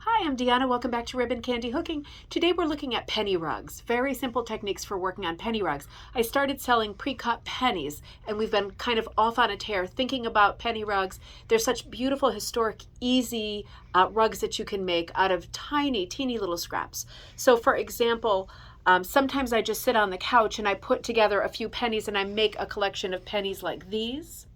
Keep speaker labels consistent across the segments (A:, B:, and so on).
A: Hi, I'm Deanna. Welcome back to Ribbon Candy Hooking. Today we're looking at penny rugs. Very simple techniques for working on penny rugs. I started selling pre-cut pennies, and we've been kind of off on a tear thinking about penny rugs. They're such beautiful, historic, easy rugs that you can make out of tiny, teeny little scraps. So for example, sometimes I just sit on the couch and I put together a few pennies and I make a collection of pennies like these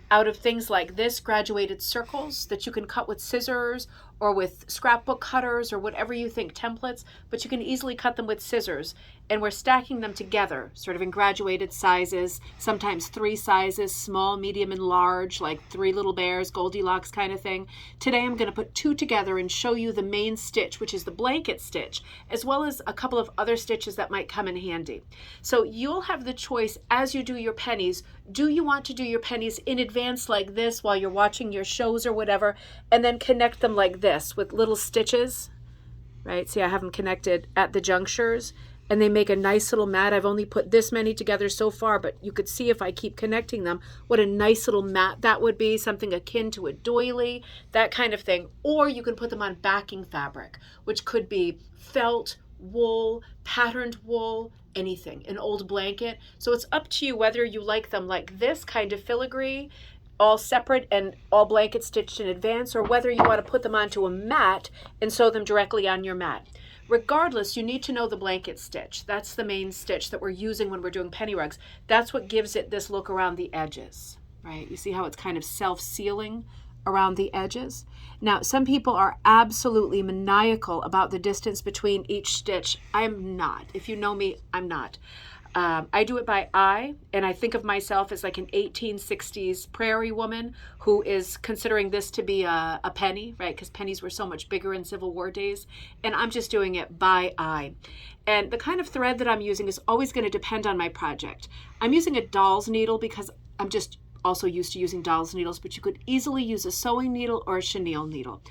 A: out of things like this, graduated circles that you can cut with scissors or with scrapbook cutters or whatever you think, templates, but you can easily cut them with scissors. And we're stacking them together, sort of in graduated sizes, sometimes 3 sizes, small, medium, and large, like 3 little bears, Goldilocks kind of thing. Today I'm going to put 2 together and show you the main stitch, which is the blanket stitch, as well as a couple of other stitches that might come in handy. So you'll have the choice as you do your pennies. Do you want to do your pennies in advance like this while you're watching your shows or whatever, and then connect them like this with little stitches, right? See, I have them connected at the junctures, and they make a nice little mat. I've only put this many together so far, but you could see if I keep connecting them, what a nice little mat that would be, something akin to a doily, that kind of thing. Or you can put them on backing fabric, which could be felt, wool, patterned wool, anything, an old blanket. So it's up to you whether you like them like this kind of filigree, all separate and all blanket stitched in advance, or whether you want to put them onto a mat and sew them directly on your mat. Regardless, you need to know the blanket stitch. That's the main stitch that we're using when we're doing penny rugs. That's what gives it this look around the edges, right? You see how it's kind of self-sealing around the edges? Now, some people are absolutely maniacal about the distance between each stitch. I'm not. If you know me, I'm not. I do it by eye, and I think of myself as like an 1860s prairie woman who is considering this to be a penny, right? Because pennies were so much bigger in Civil War days, and I'm just doing it by eye. And the kind of thread that I'm using is always going to depend on my project. I'm using a doll's needle because I'm just also used to using doll's needles, but you could easily use a sewing needle or a chenille needle.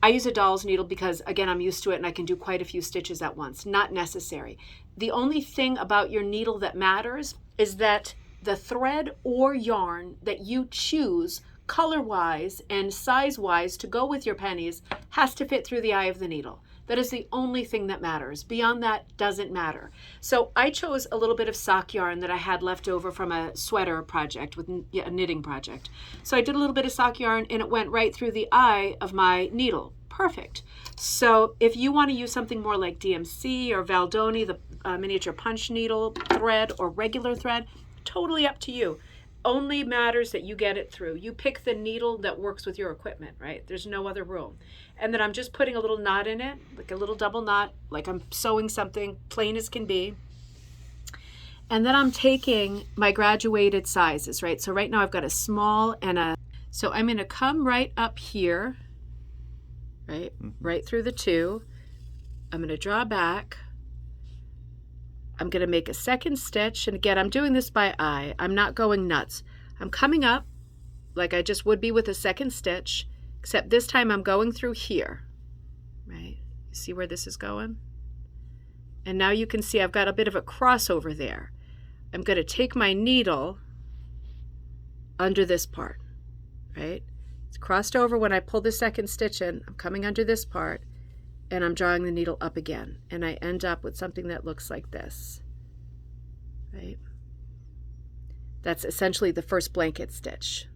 A: I use a doll's needle because, again, I'm used to it and I can do quite a few stitches at once. Not necessary. The only thing about your needle that matters is that the thread or yarn that you choose color-wise and size-wise to go with your pennies has to fit through the eye of the needle. That is the only thing that matters. Beyond that, doesn't matter. So I chose a little bit of sock yarn that I had left over from a sweater project, with a knitting project. So I did a little bit of sock yarn and it went right through the eye of my needle. Perfect. So if you want to use something more like DMC or Valdoni, the miniature punch needle thread, or regular thread, totally up to you. Only matters that you get it through. You pick the needle that works with your equipment, right? There's no other rule. And then I'm just putting a little knot in it, like a little double knot, like I'm sewing something plain as can be. And then I'm taking my graduated sizes, right? So right now I've got a small and a, so I'm going to come right up here, right? Right through the 2. I'm going to draw back. I'm going to make a second stitch, and again, I'm doing this by eye. I'm not going nuts. I'm coming up like I just would be with a second stitch, except this time I'm going through here, right? You see where this is going? And now you can see I've got a bit of a crossover there. I'm going to take my needle under this part, right? It's crossed over when I pull the second stitch in. I'm coming under this part, and I'm drawing the needle up again, and I end up with something that looks like this, right? That's essentially the first blanket stitch.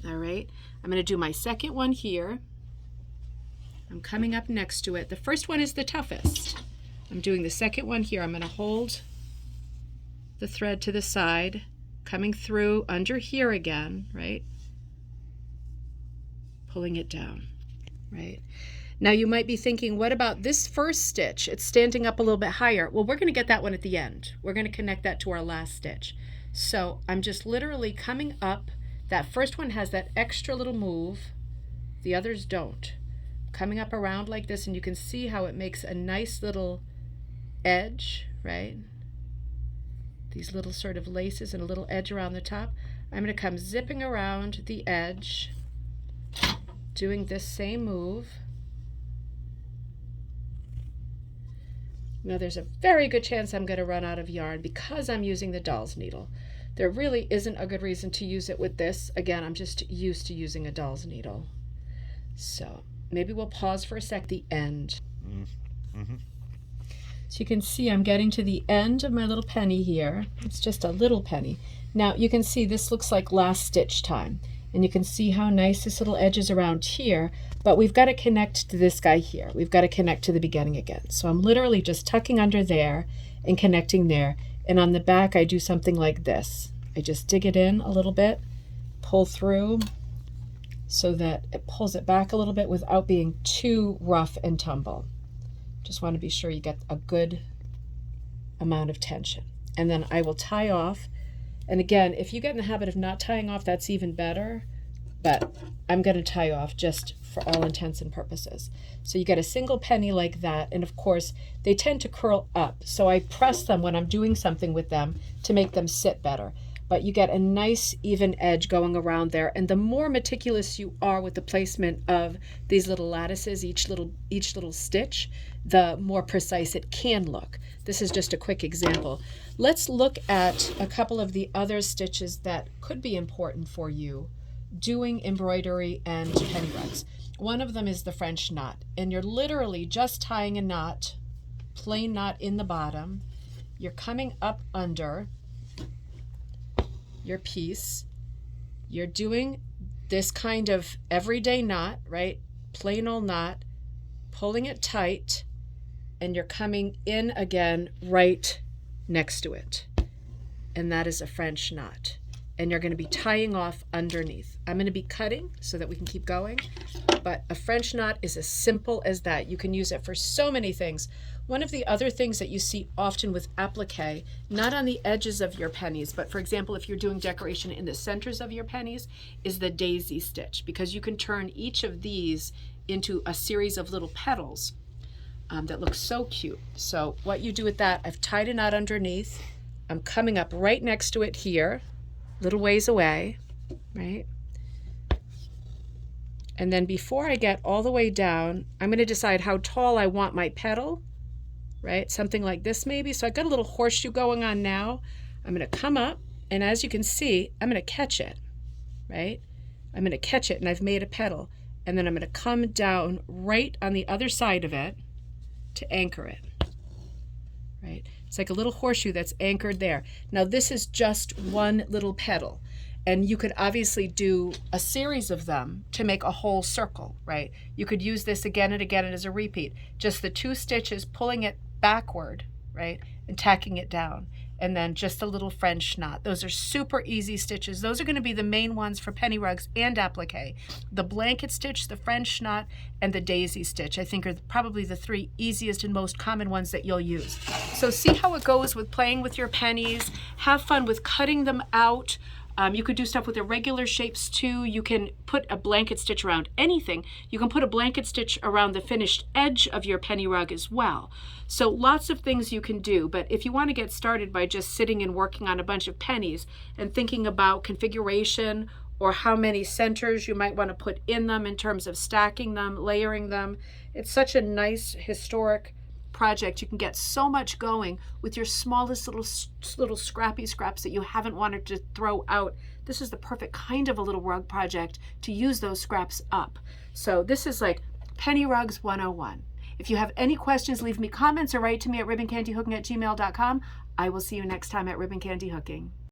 A: All right, I'm going to do my second one here. I'm coming up next to it. The first one is the toughest. I'm doing the second one here. I'm going to hold the thread to the side, coming through under here again, right? Pulling it down, right? Now you might be thinking, what about this first stitch? It's standing up a little bit higher. Well, we're going to get that one at the end. We're going to connect that to our last stitch. So I'm just literally coming up. That first one has that extra little move. The others don't. Coming up around like this, and you can see how it makes a nice little edge, right? These little sort of laces and a little edge around the top. I'm going to come zipping around the edge, doing this same move. Now there's a very good chance I'm going to run out of yarn because I'm using the doll's needle. There really isn't a good reason to use it with this. Again, I'm just used to using a doll's needle. So maybe we'll pause for a sec, the end.
B: Mm-hmm.
A: So you can see I'm getting to the end of my little penny here. It's just a little penny. Now you can see this looks like last stitch time. And you can see how nice this little edge is around here, but we've got to connect to this guy here. We've got to connect to the beginning again. So I'm literally just tucking under there and connecting there. And on the back, I do something like this. I just dig it in a little bit, pull through so that it pulls it back a little bit without being too rough and tumble. Just want to be sure you get a good amount of tension. And then I will tie off. And again, if you get in the habit of not tying off, that's even better. But I'm going to tie off just for all intents and purposes. So you get a single penny like that. And of course, they tend to curl up. So I press them when I'm doing something with them to make them sit better. But you get a nice even edge going around there. And the more meticulous you are with the placement of these little lattices, each little stitch, the more precise it can look. This is just a quick example. Let's look at a couple of the other stitches that could be important for you doing embroidery and penny rugs. One of them is the French knot, and you're literally just tying a knot, plain knot in the bottom. You're coming up under your piece. You're doing this kind of everyday knot, right? Plain old knot, pulling it tight, and you're coming in again right next to it. And that is a French knot. And you're going to be tying off underneath. I'm going to be cutting so that we can keep going, but a French knot is as simple as that. You can use it for so many things. One of the other things that you see often with applique, not on the edges of your pennies, but for example, if you're doing decoration in the centers of your pennies, is the daisy stitch, because you can turn each of these into a series of little petals that look so cute. So what you do with that, I've tied a knot underneath. I'm coming up right next to it here, little ways away, right? And then before I get all the way down, I'm going to decide how tall I want my petal, right? Something like this maybe. So I've got a little horseshoe going on now. I'm going to come up, and as you can see, I'm going to catch it, right? I'm going to catch it, and I've made a petal. And then I'm going to come down right on the other side of it to anchor it, right? It's like a little horseshoe that's anchored there. Now this is just one little petal, and you could obviously do a series of them to make a whole circle, right? You could use this again and again as a repeat. Just the 2 stitches, pulling it backward, right, and tacking it down. And then just a little French knot. Those are super easy stitches. Those are going to be the main ones for penny rugs and applique. The blanket stitch, the French knot, and the daisy stitch, I think, are probably the 3 easiest and most common ones that you'll use. So see how it goes with playing with your pennies. Have fun with cutting them out. You could do stuff with irregular shapes too. You can put a blanket stitch around anything. You can put a blanket stitch around the finished edge of your penny rug as well. So lots of things you can do, but if you want to get started by just sitting and working on a bunch of pennies and thinking about configuration or how many centers you might want to put in them in terms of stacking them, layering them, it's such a nice historic project. You can get so much going with your smallest little scrappy scraps that you haven't wanted to throw out. This is the perfect kind of a little rug project to use those scraps up. So this is like Penny Rugs 101. If you have any questions, leave me comments or write to me at ribboncandyhooking@gmail.com. I will see you next time at Ribbon Candy Hooking.